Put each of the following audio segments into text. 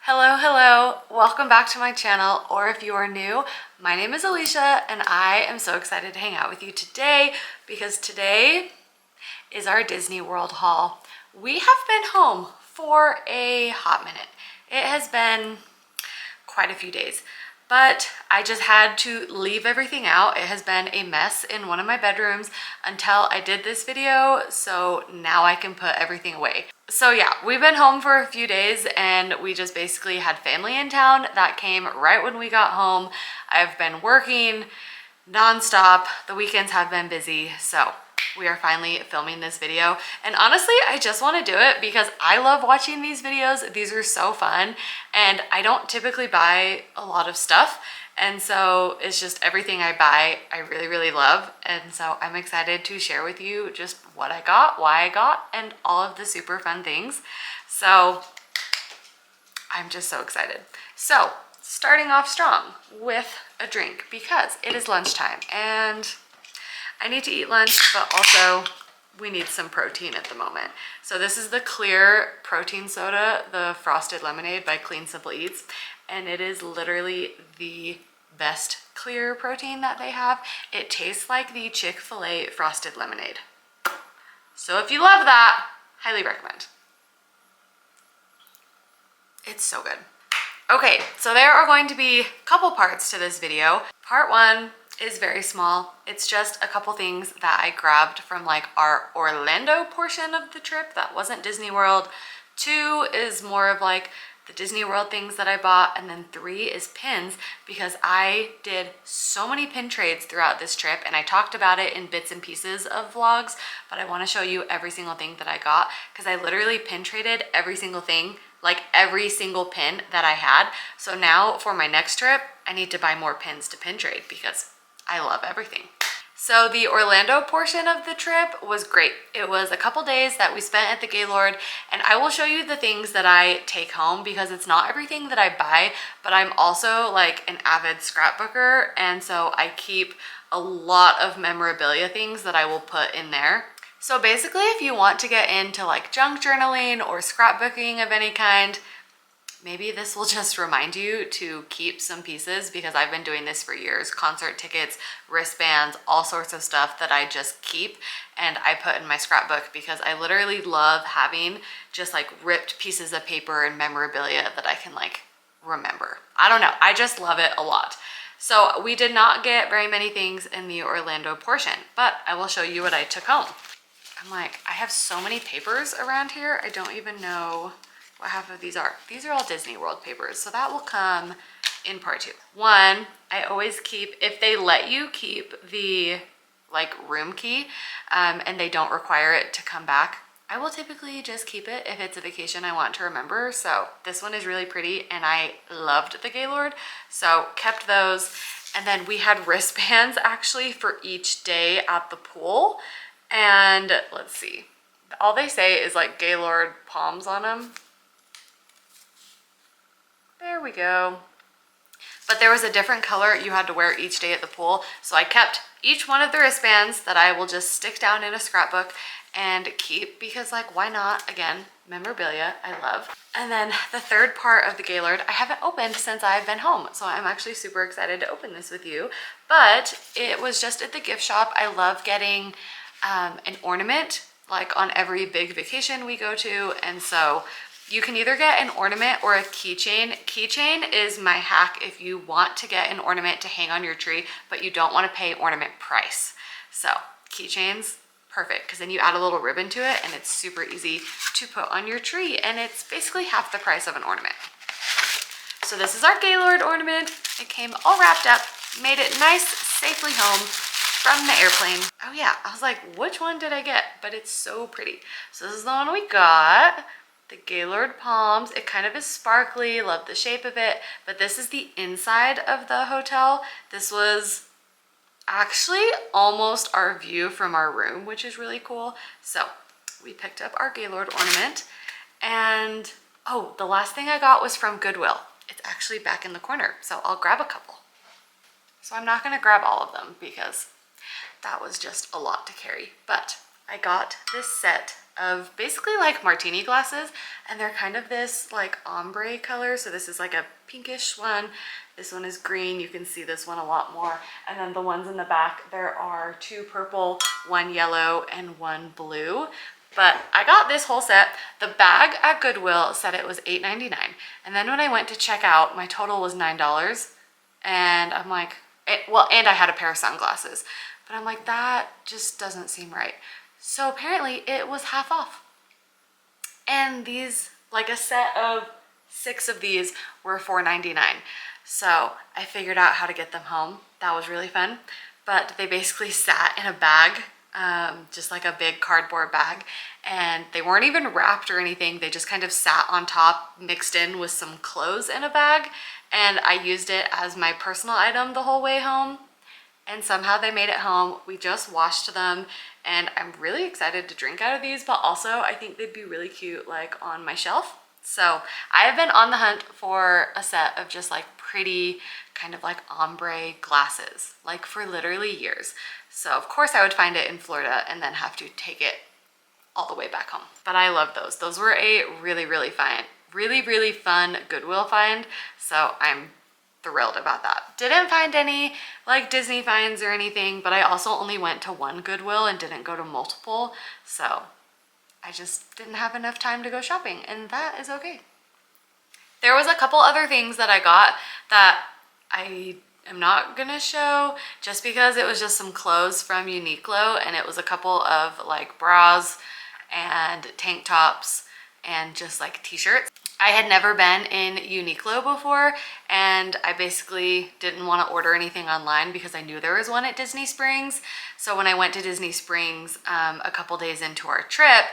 Hello, welcome back to my channel, or if you are new, my name is Alicia and I am so excited to hang out with you today because today is our Disney World haul. We have been home for a hot minute. It has been quite a few days, but I just had to leave everything out. It has been a mess in one of my bedrooms until I did this video, so now I can put everything away. So yeah, we've been home for a few days and we just basically had family in town that came right when we got home. I've been working nonstop. The weekends have been busy, so we are finally filming this video. And honestly, I just want to do it because I love watching these videos. These are so fun and I don't typically buy a lot of stuff. And so it's just everything I buy, I really love. And so I'm excited to share with you just what I got, why I got, and all of the super fun things. So I'm just so excited. So starting off strong with a drink because it is lunchtime and I need to eat lunch, but also we need some protein at the moment. So this is the clear protein soda, the Frosted Lemonade by Clean Simple Eats. And it is literally the best clear protein that they have. It tastes like the Chick-fil-A Frosted Lemonade. So if you love that, highly recommend. It's so good. Okay, so there are going to be a couple parts to this video. Part one is very small. It's just a couple things that I grabbed from like our Orlando portion of the trip that wasn't Disney World. 2 is more of like the Disney World things that I bought, and then 3 is pins because I did so many pin trades throughout this trip and I talked about it in bits and pieces of vlogs, but I want to show you every single thing that I got because I literally pin traded every single thing, like every single pin that I had. So now for my next trip, I need to buy more pins to pin trade because I love everything. So the Orlando portion of the trip was great. It was a couple days that we spent at the Gaylord, and I will show you the things that I take home because it's not everything that I buy, but I'm also like an avid scrapbooker, and so I keep a lot of memorabilia things that I will put in there. So basically, if you want to get into like junk journaling or scrapbooking of any kind, maybe this will just remind you to keep some pieces because I've been doing this for years. Concert tickets, wristbands, all sorts of stuff that I just keep and I put in my scrapbook because I literally love having just like ripped pieces of paper and memorabilia that I can like remember. I don't know, I just love it a lot. So we did not get very many things in the Orlando portion, but I will show you what I took home. I'm like, I have so many papers around here, I don't even know what half of these are. These are all Disney World papers, so that will come in part 2. 1, I always keep, if they let you keep the like room key and they don't require it to come back, I will typically just keep it if it's a vacation I want to remember. So this one is really pretty and I loved the Gaylord, so kept those. And then we had wristbands actually for each day at the pool. And let's see, all they say is like Gaylord palms on them. There we go. But there was a different color you had to wear each day at the pool. So I kept each one of the wristbands that I will just stick down in a scrapbook and keep because like, why not? Again, memorabilia, I love. And then the third part of the Gaylord, I haven't opened since I've been home. So I'm actually super excited to open this with you, but it was just at the gift shop. I love getting an ornament like on every big vacation we go to. And so you can either get an ornament or a keychain. Keychain is my hack if you want to get an ornament to hang on your tree, but you don't want to pay ornament price. So keychains, perfect, because then you add a little ribbon to it and it's super easy to put on your tree and it's basically half the price of an ornament. So this is our Gaylord ornament. It came all wrapped up, made it nice, safely home from the airplane. Oh yeah, I was like, which one did I get? But it's so pretty. So this is the one we got. The Gaylord palms. It kind of is sparkly, love the shape of it, but this is the inside of the hotel. This was actually almost our view from our room, which is really cool. So we picked up our Gaylord ornament, and oh, the last thing I got was from Goodwill. It's actually back in the corner, so I'll grab a couple. So I'm not gonna grab all of them because that was just a lot to carry, but I got this set of basically like martini glasses, and they're kind of this like ombre color. So this is like a pinkish one. This one is green. You can see this one a lot more. And then the ones in the back, there are 2 purple, 1 yellow, and 1 blue. But I got this whole set. The bag at Goodwill said it was $8.99. And then when I went to check out, my total was $9. And I'm like, well, and I had a pair of sunglasses. But I'm like, that just doesn't seem right. So apparently it was half off. And these, like a set of 6 of these were $4.99. So I figured out how to get them home. That was really fun. But they basically sat in a bag, just like a big cardboard bag. And they weren't even wrapped or anything. They just kind of sat on top, mixed in with some clothes in a bag. And I used it as my personal item the whole way home. And somehow they made it home. We just washed them, and I'm really excited to drink out of these, but also I think they'd be really cute like on my shelf. So I have been on the hunt for a set of just like pretty kind of like ombre glasses, like for literally years. So of course I would find it in Florida and then have to take it all the way back home. But I love those. Those were a really fun Goodwill find. So I'm thrilled about that. Didn't find any like Disney finds or anything, but I also only went to 1 Goodwill and didn't go to multiple. So I just didn't have enough time to go shopping, and that is okay. There was a couple other things that I got that I am not gonna show just because it was just some clothes from Uniqlo, and it was a couple of like bras and tank tops and just like t-shirts. I had never been in Uniqlo before, and I basically didn't want to order anything online because I knew there was one at Disney Springs. So when I went to Disney Springs a couple days into our trip,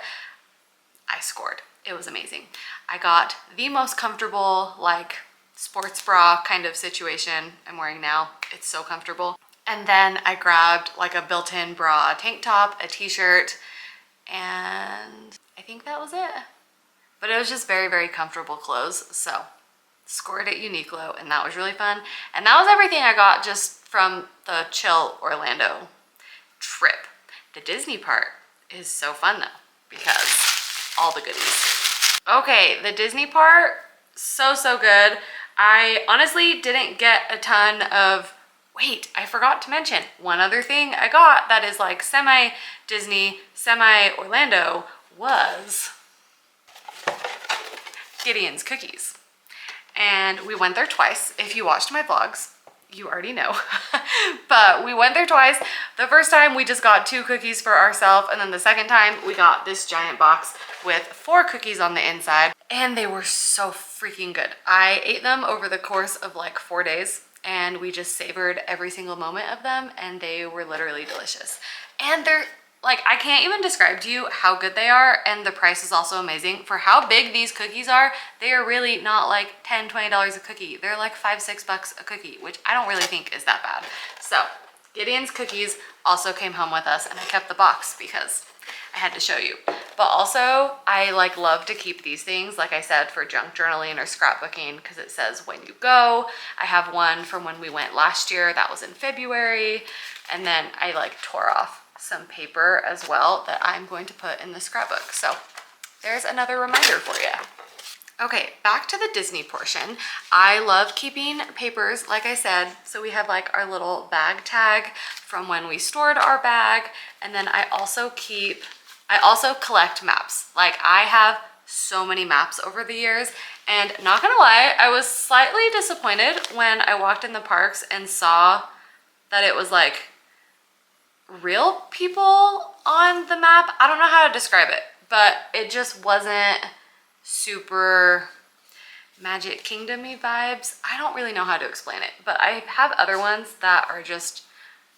I scored. It was amazing. I got the most comfortable like sports bra kind of situation I'm wearing now. It's so comfortable. And then I grabbed like a built-in bra tank top, a t-shirt, and I think that was it. But it was just very comfortable clothes. So scored at Uniqlo, and that was really fun. And that was everything I got just from the chill Orlando trip. The Disney part is so fun though, because all the goodies. Okay, the Disney part, so good. I honestly didn't get a ton of, wait, I forgot to mention one other thing I got that is like semi-Disney, semi-Orlando was Gideon's Cookies. And we went there twice. If you watched my vlogs, you already know. But we went there twice. The first time we just got 2 cookies for ourselves, and then the second time we got this giant box with 4 cookies on the inside, and they were so freaking good. I ate them over the course of like 4 days, and we just savored every single moment of them, and they were literally delicious. And they're like, I can't even describe to you how good they are, and the price is also amazing. For how big these cookies are, they are really not like $10, $20 a cookie. They're like $5, $6 a cookie, which I don't really think is that bad. So Gideon's Cookies also came home with us, and I kept the box because I had to show you. But also I like love to keep these things, like I said, for junk journaling or scrapbooking, because it says when you go. I have one from when we went last year, that was in February. And then I like tore off some paper as well that I'm going to put in the scrapbook. So there's another reminder for you. Okay, back to the Disney portion. I love keeping papers, like I said. So we have like our little bag tag from when we stored our bag. And then I also collect maps. Like I have so many maps over the years, and not gonna lie, I was slightly disappointed when I walked in the parks and saw that it was like real people on the map. I don't know how to describe it, but it just wasn't super Magic Kingdom-y vibes. I don't really know how to explain it, but I have other ones that are just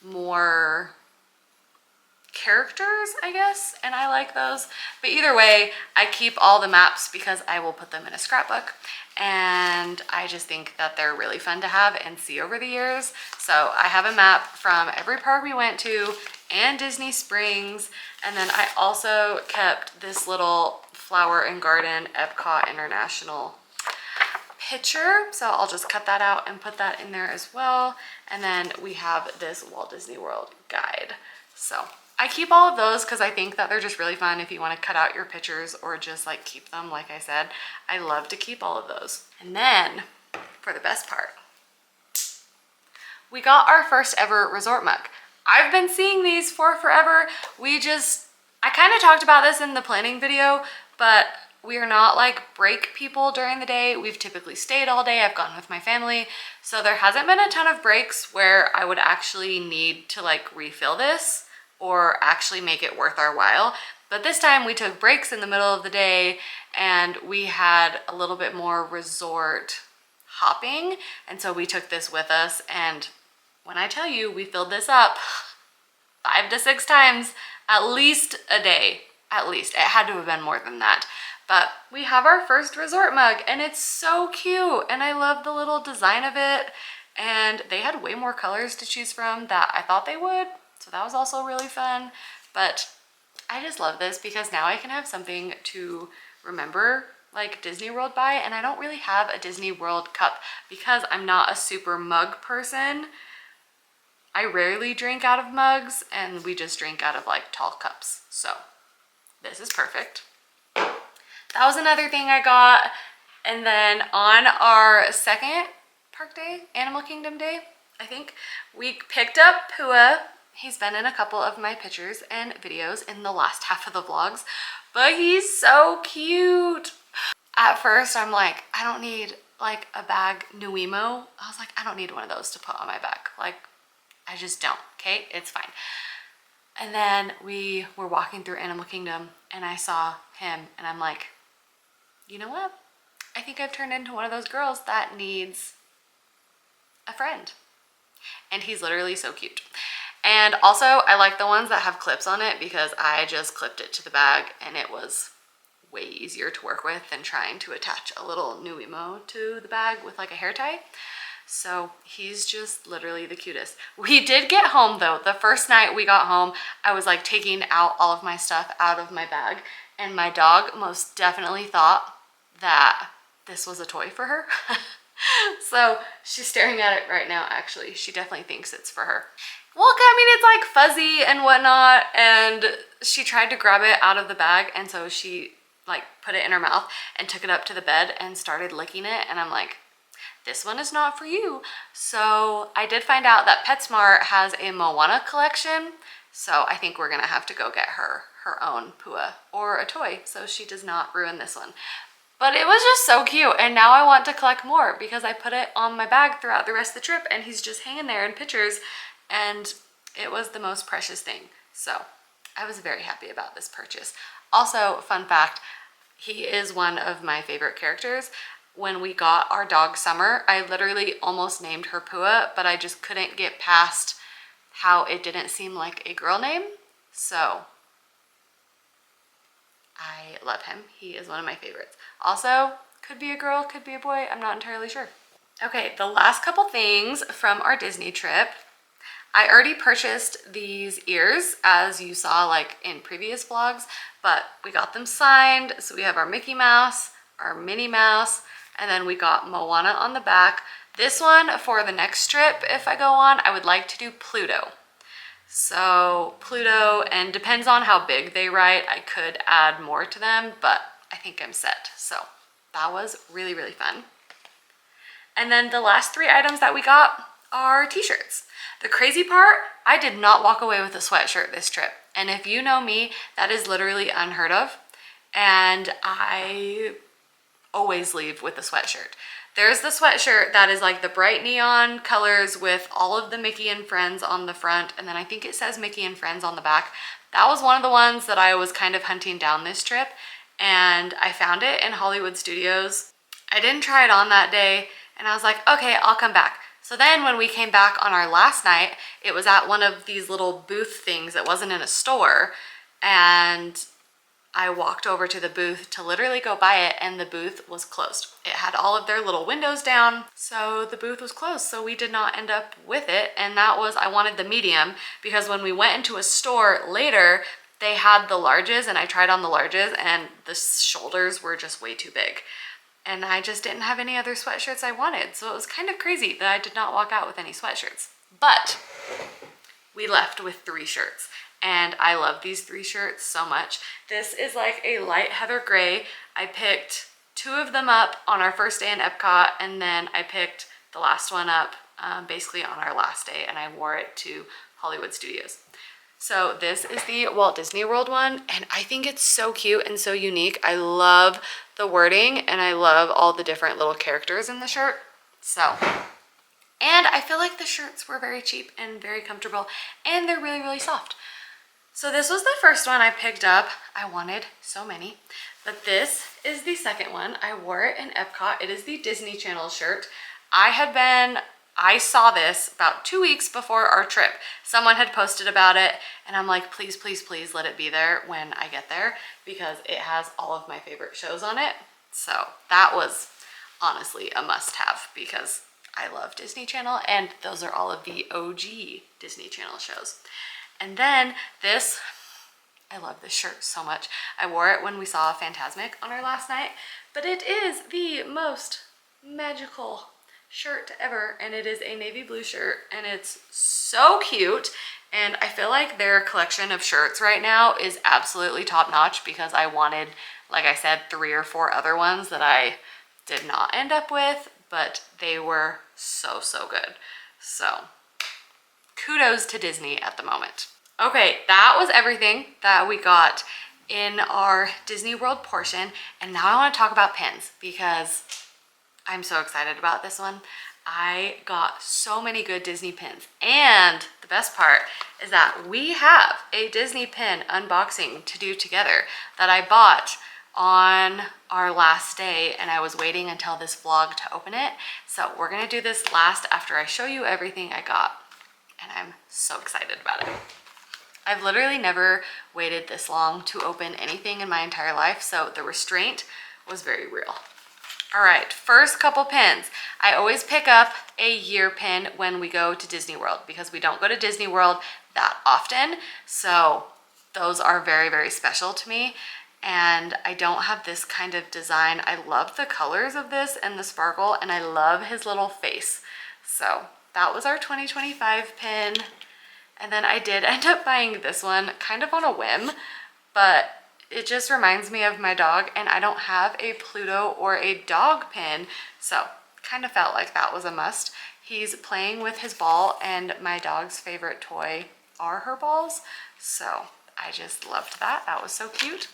more characters, I guess, and I like those. But either way, I keep all the maps because I will put them in a scrapbook, and I just think that they're really fun to have and see over the years. So I have a map from every park we went to and Disney Springs, and then I also kept this little Flower and Garden Epcot International picture, so I'll just cut that out and put that in there as well. And then we have this Walt Disney World guide. So I keep all of those because I think that they're just really fun if you want to cut out your pictures or just like keep them. Like I said, I love to keep all of those. And then for the best part, we got our first ever resort mug. I've been seeing these for forever. I kind of talked about this in the planning video, but we are not like break people during the day. We've typically stayed all day. I've gone with my family. So there hasn't been a ton of breaks where I would actually need to like refill this or actually make it worth our while. But this time we took breaks in the middle of the day and we had a little bit more resort hopping. And so we took this with us, and when I tell you we filled this up 5 to 6 times, at least a day, at least. It had to have been more than that. But we have our first resort mug and it's so cute and I love the little design of it, and they had way more colors to choose from that I thought they would. So that was also really fun. But I just love this because now I can have something to remember like Disney World by, and I don't really have a Disney World cup because I'm not a super mug person. I rarely drink out of mugs and we just drink out of like tall cups. So this is perfect. That was another thing I got. And then on our second park day, Animal Kingdom day, I think, we picked up Pua. He's been in a couple of my pictures and videos in the last half of the vlogs, but he's so cute. At first I'm like, I don't need like a bag Nuimo. I was like, I don't need one of those to put on my back. Like, I just don't, okay? It's fine. And then we were walking through Animal Kingdom and I saw him and I'm like, you know what? I think I've turned into one of those girls that needs a friend. And he's literally so cute. And also I like the ones that have clips on it because I just clipped it to the bag and it was way easier to work with than trying to attach a little Nuimo to the bag with like a hair tie. So he's just literally the cutest. We did get home though. The first night we got home, I was like taking out all of my stuff out of my bag, and my dog most definitely thought that this was a toy for her. So she's staring at it right now actually. She definitely thinks it's for her. Well, I mean, it's like fuzzy and whatnot, and she tried to grab it out of the bag, and so she like put it in her mouth and took it up to the bed and started licking it, and I'm like, this one is not for you. So I did find out that PetSmart has a Moana collection, so I think we're gonna have to go get her own Pua or a toy so she does not ruin this one. But it was just so cute, and now I want to collect more because I put it on my bag throughout the rest of the trip and he's just hanging there in pictures, and it was the most precious thing. So I was very happy about this purchase. Also, fun fact, he is one of my favorite characters. When we got our dog Summer, I literally almost named her Pua, but I just couldn't get past how it didn't seem like a girl name. So I love him. He is one of my favorites. Also, could be a girl, could be a boy, I'm not entirely sure. Okay, the last couple things from our Disney trip. I already purchased these ears, as you saw like in previous vlogs, but we got them signed. So we have our Mickey Mouse, our Minnie Mouse, and then we got Moana on the back. This one for the next trip, if I go on, I would like to do Pluto. So Pluto, and depends on how big they write, I could add more to them, but I think I'm set. So that was really, really fun. And then the last 3 items that we got are t-shirts. The crazy part, I did not walk away with a sweatshirt this trip. And if you know me, that is literally unheard of. And I always leave with a sweatshirt. There's the sweatshirt that is like the bright neon colors with all of the Mickey and Friends on the front, and then I think it says Mickey and Friends on the back. That was one of the ones that I was kind of hunting down this trip, and I found it in Hollywood Studios. I didn't try it on that day, and I was like, okay, I'll come back. So then when we came back on our last night, it was at one of these little booth things. It wasn't in a store, and I walked over to the booth to literally go buy it, and the booth was closed. It had all of their little windows down, so the booth was closed, so we did not end up with it. And that was, I wanted the medium because when we went into a store later, they had the larges, and I tried on the larges and the shoulders were just way too big. And I just didn't have any other sweatshirts I wanted, so it was kind of crazy that I did not walk out with any sweatshirts. But we left with 3 shirts. and I love these 3 shirts so much. This is like a light heather gray. I picked 2 of them up on our first day in Epcot, and then I picked the last one up basically on our last day, and I wore it to Hollywood Studios. So this is the Walt Disney World one, and I think it's so cute and so unique. I love the wording, and I love all the different little characters in the shirt. So, and I feel like the shirts were very cheap and very comfortable, and they're really, really soft. So this was the first one I picked up. I wanted so many, but this is the second one. I wore it in Epcot. It is the Disney Channel shirt. I saw this about 2 weeks before our trip. Someone had posted about it, and I'm like, please, please, please let it be there when I get there, because it has all of my favorite shows on it. So that was honestly a must-have, because I love Disney Channel, and those are all of the OG Disney Channel shows. And then this, I love this shirt so much. I wore it when we saw Fantasmic on our last night, but it is the most magical shirt ever, and it is a navy blue shirt, and it's so cute. And I feel like their collection of shirts right now is absolutely top notch, because I wanted, like I said, 3 or 4 other ones that I did not end up with, but they were so, so good. So kudos to Disney at the moment. Okay, that was everything that we got in our Disney World portion, and now I want to talk about pins, because I'm so excited about this one. I got so many good Disney pins, and the best part is that we have a Disney pin unboxing to do together that I bought on our last day, and I was waiting until this vlog to open it. So we're gonna do this last after I show you everything I got, and I'm so excited about it. I've literally never waited this long to open anything in my entire life, so the restraint was very real. All right, first couple pins. I always pick up a year pin when we go to Disney World, because we don't go to Disney World that often. So those are very, very special to me. And I don't have this kind of design. I love the colors of this and the sparkle, and I love his little face. So that was our 2025 pin. And then I did end up buying this one kind of on a whim, but it just reminds me of my dog, and I don't have a Pluto or a dog pin, so kind of felt like that was a must. He's playing with his ball, and my dog's favorite toy are her balls, so I just loved that. That was so cute.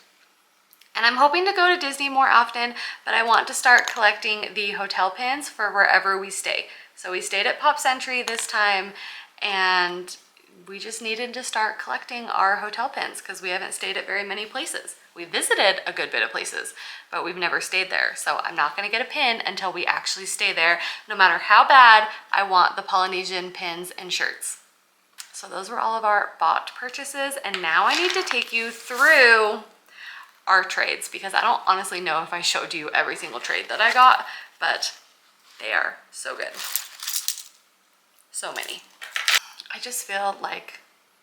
And I'm hoping to go to Disney more often, but I want to start collecting the hotel pins for wherever we stay. So we stayed at Pop Century this time, and we just needed to start collecting our hotel pins, because we haven't stayed at very many places. We visited a good bit of places, but we've never stayed there. So I'm not going to get a pin until we actually stay there, no matter how bad I want the Polynesian pins and shirts. So those were all of our bought purchases, and now I need to take you through our trades, because I don't honestly know if I showed you every single trade that I got, but they are so good. So many. I just feel like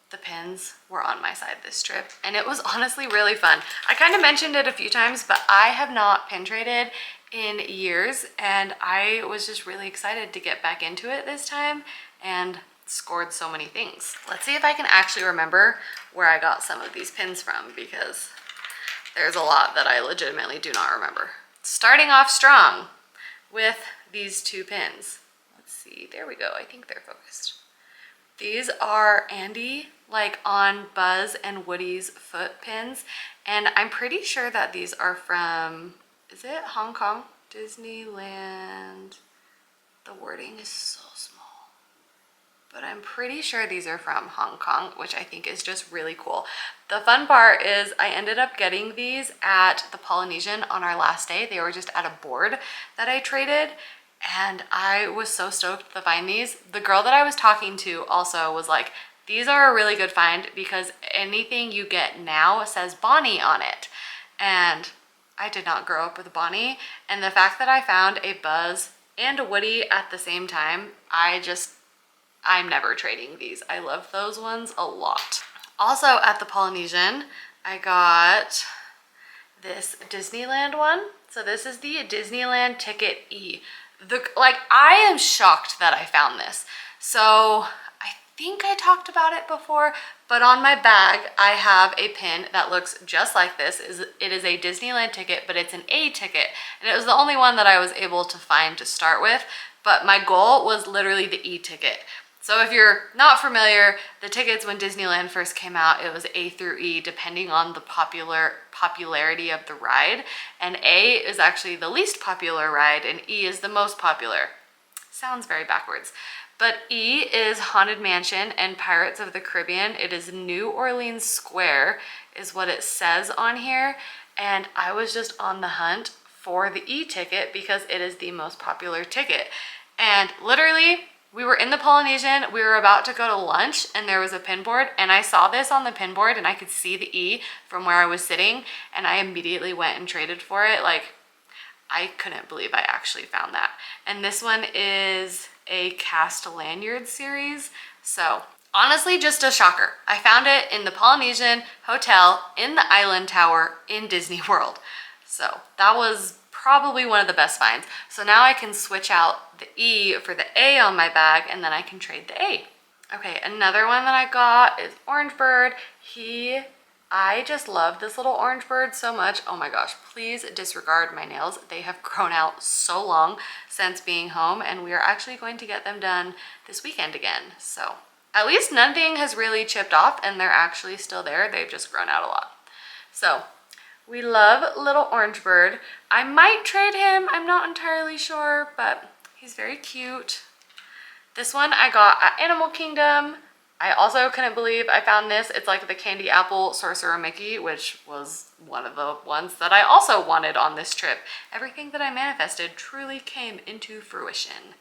the pins were on my side this trip, and it was honestly really fun. I kind of mentioned it a few times, but I have not pin traded in years, and I was just really excited to get back into it this time and scored so many things. Let's see if I can actually remember where I got some of these pins from, because there's a lot that I legitimately do not remember. Starting off strong with these 2 pins. Let's see, there we go. I think they're focused. These are Andy, like on Buzz and Woody's foot pins, and I'm pretty sure that these are from, is it Hong Kong? Disneyland. The wording is so small, but I'm pretty sure these are from Hong Kong, which I think is just really cool. The fun part is I ended up getting these at the Polynesian on our last day. They were just at a board that I traded, and I was so stoked to find these. The girl that I was talking to also was like, these are a really good find, because anything you get now says Bonnie on it. And I did not grow up with a Bonnie, and the fact that I found a Buzz and a Woody at the same time, I'm never trading these. I love those ones a lot. Also at the Polynesian, I got this Disneyland one. So this is the Disneyland Ticket E. I am shocked that I found this. So I think I talked about it before, but on my bag, I have a pin that looks just like this. It is a Disneyland ticket, but it's an A ticket. And it was the only one that I was able to find to start with, but my goal was literally the E ticket. So if you're not familiar, the tickets when Disneyland first came out, it was A through E depending on the popularity of the ride. And A is actually the least popular ride and E is the most popular. Sounds very backwards. But E is Haunted Mansion and Pirates of the Caribbean. It is New Orleans Square is what it says on here. And I was just on the hunt for the E ticket because it is the most popular ticket. And literally, we were in the Polynesian, we were about to go to lunch and there was a pin board and I saw this on the pin board and I could see the E from where I was sitting and I immediately went and traded for it. Like, I couldn't believe I actually found that. And this one is a cast lanyard series. So honestly, just a shocker. I found it in the Polynesian Hotel in the Island Tower in Disney World. So that was probably one of the best finds. So now I can switch out the E for the A on my bag and then I can trade the A. Okay, another one that I got is Orange Bird. I just love this little orange bird so much. Oh my gosh, please disregard my nails. They have grown out so long since being home and we are actually going to get them done this weekend again. So at least nothing has really chipped off and they're actually still there. They've just grown out a lot. So we love little orange bird. I might trade him, I'm not entirely sure, but he's very cute. This one I got at Animal Kingdom. I also couldn't believe I found this. It's like the Candy Apple Sorcerer Mickey, which was one of the ones that I also wanted on this trip. Everything that I manifested truly came into fruition.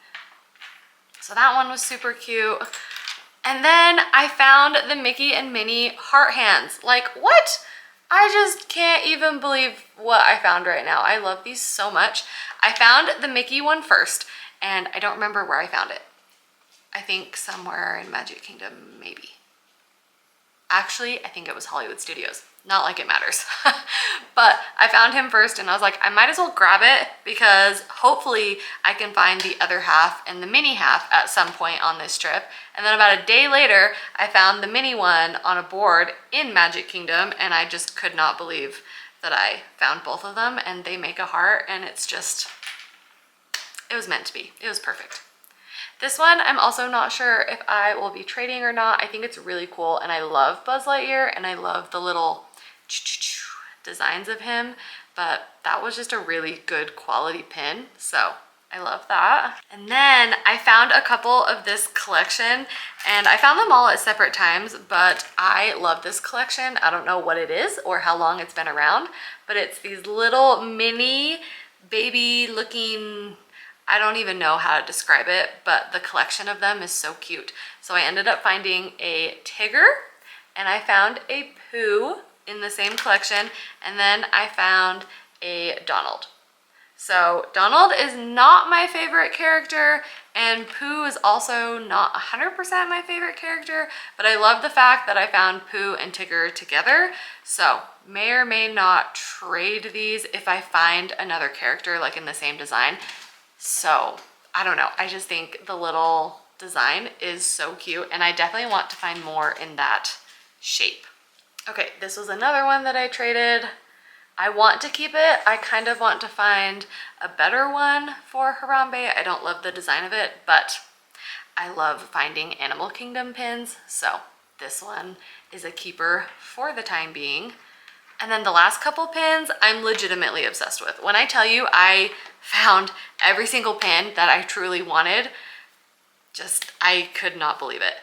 So that one was super cute. And then I found the Mickey and Minnie heart hands. Like, what? I just can't even believe what I found right now. I love these so much. I found the Mickey one first, and I don't remember where I found it. I think somewhere in Magic Kingdom, maybe. Actually, I think it was Hollywood Studios. Not like it matters. But I found him first and I was like, I might as well grab it because hopefully I can find the other half and the mini half at some point on this trip. And then about a day later, I found the mini one on a board in Magic Kingdom and I just could not believe that I found both of them and they make a heart and it's just, it was meant to be. It was perfect. This one, I'm also not sure if I will be trading or not. I think it's really cool and I love Buzz Lightyear and I love the little designs of him, but that was just a really good quality pin. So I love that. And then I found a couple of this collection and I found them all at separate times, but I love this collection. I don't know what it is or how long it's been around, but it's these little mini baby looking, I don't even know how to describe it, but the collection of them is so cute. So I ended up finding a Tigger and I found a Pooh in the same collection. And then I found a Donald. So Donald is not my favorite character and Pooh is also not 100% my favorite character, but I love the fact that I found Pooh and Tigger together. So may or may not trade these if I find another character like in the same design. So I don't know, I just think the little design is so cute and I definitely want to find more in that shape. Okay, this was another one that I traded. I want to keep it. I kind of want to find a better one for Harambe. I don't love the design of it, but I love finding Animal Kingdom pins. So this one is a keeper for the time being. And then the last couple pins, I'm legitimately obsessed with. When I tell you I found every single pin that I truly wanted, just, I could not believe it.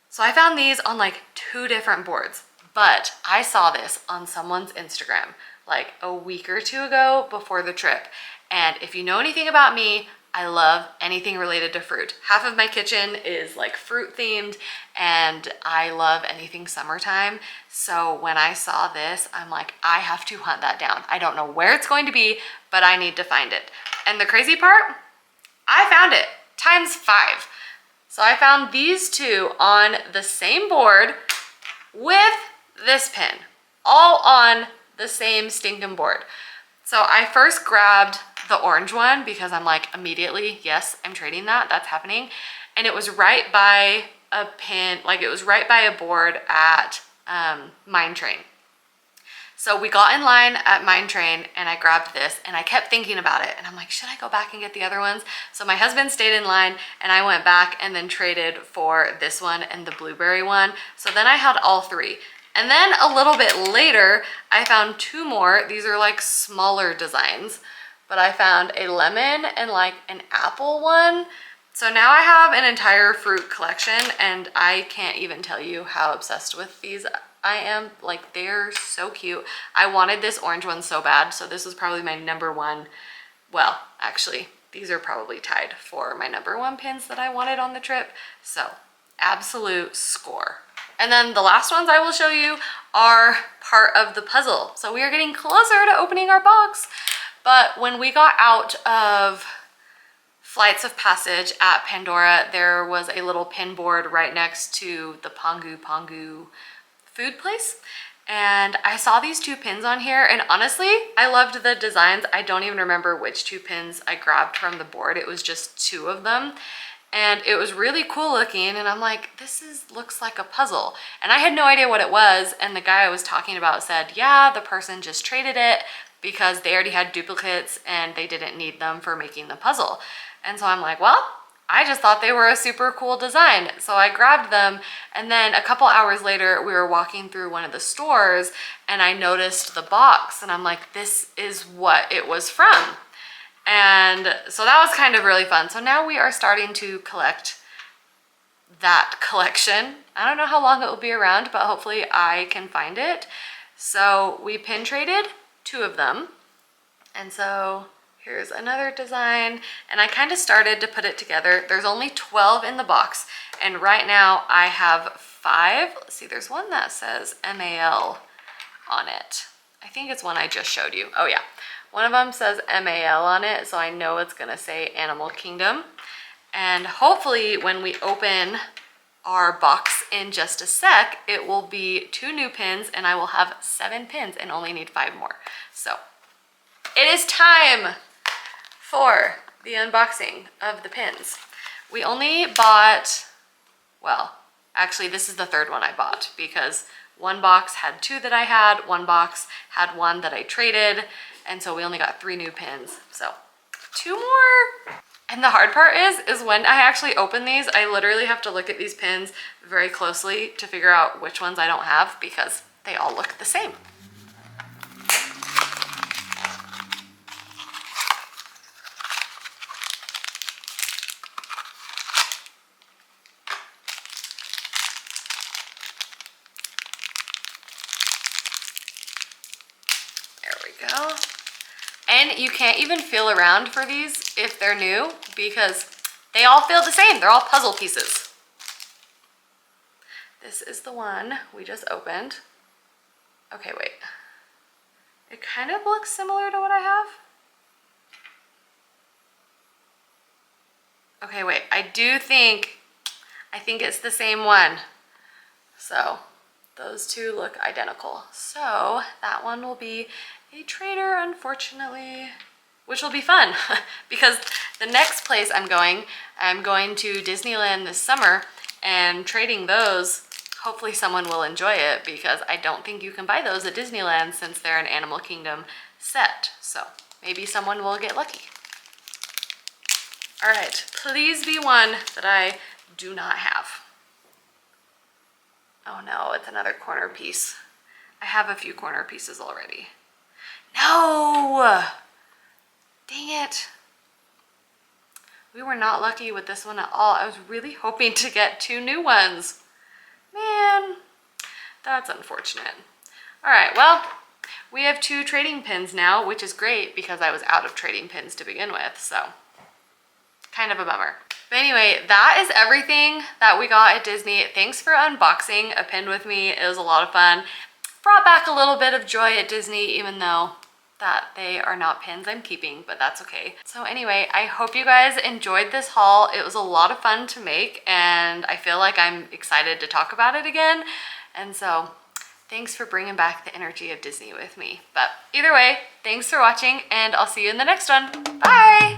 So I found these on like 2 different boards, but I saw this on someone's Instagram like a week or 2 ago before the trip. And if you know anything about me, I love anything related to fruit. Half of my kitchen is like fruit themed and I love anything summertime. So when I saw this, I'm like, I have to hunt that down. I don't know where it's going to be, but I need to find it. And the crazy part, I found it ×5. So I found these 2 on the same board with this pin, all on the same stinking board. So I first grabbed the orange one because I'm like, immediately, yes, I'm trading that, that's happening. And it was right by a pin, like it was right by a board at Mine Train. So we got in line at Mine Train and I grabbed this and I kept thinking about it and I'm like, should I go back and get the other ones? So my husband stayed in line and I went back and then traded for this one and the blueberry one. So then I had all three. And then a little bit later, I found two more. These are like smaller designs, but I found a lemon and like an apple one. So now I have an entire fruit collection and I can't even tell you how obsessed with these I am. Like, they're so cute. I wanted this orange one so bad, so this was probably my number one. Well, actually, these are probably tied for my number one pins that I wanted on the trip. So, absolute score. And then the last ones I will show you are part of the puzzle. So we are getting closer to opening our box. But when we got out of Flights of Passage at Pandora, there was a little pin board right next to the Pongu food place. And I saw these two pins on here and honestly, I loved the designs. I don't even remember which two pins I grabbed from the board. It was just two of them. And it was really cool looking and I'm like, looks like a puzzle. And I had no idea what it was. And the guy I was talking about said, yeah, the person just traded it because they already had duplicates and they didn't need them for making the puzzle. And so I'm like, well, I just thought they were a super cool design. So I grabbed them and then a couple hours later we were walking through one of the stores and I noticed the box and I'm like, this is what it was from. And so that was kind of really fun. So now we are starting to collect that collection. I don't know how long it will be around, but hopefully I can find it. So we pin traded two of them. And so here's another design and I kind of started to put it together. There's only 12 in the box and right now I have 5. Let's see, there's one that says MAL on it. I think it's one I just showed you. Oh yeah, one of them says MAL on it, so I know it's gonna say Animal Kingdom. And hopefully when we open our box in just a sec, it will be 2 new pins and I will have 7 pins and only need 5 more. So it is time for the unboxing of the pins. We only bought, well, actually this is the third one I bought because one box had 2 that I had, one box had 1 that I traded, and so we only got 3 new pins. So 2 more. And the hard part is when I actually open these, I literally have to look at these pins very closely to figure out which ones I don't have because they all look the same. Go. And you can't even feel around for these if they're new because they all feel the same. They're all puzzle pieces. This is the one we just opened. Okay, wait. It kind of looks similar to what I have. Okay, wait. I think it's the same one. So those two look identical. So that one will be a trader, unfortunately, which will be fun because the next place I'm going to Disneyland this summer and trading those, hopefully someone will enjoy it because I don't think you can buy those at Disneyland since they're an Animal Kingdom set. So maybe someone will get lucky. All right, please be one that I do not have. Oh no, it's another corner piece. I have a few corner pieces already. No! Dang it. We were not lucky with this one at all. I was really hoping to get 2 new ones. Man, that's unfortunate. All right, well, we have 2 trading pins now, which is great because I was out of trading pins to begin with, so kind of a bummer. But anyway, that is everything that we got at Disney. Thanks for unboxing a pin with me. It was a lot of fun. Brought back a little bit of joy at Disney, even though that they are not pins I'm keeping, but that's okay. So anyway, I hope you guys enjoyed this haul. It was a lot of fun to make and I feel like I'm excited to talk about it again. And so thanks for bringing back the energy of Disney with me. But either way, thanks for watching and I'll see you in the next one. Bye!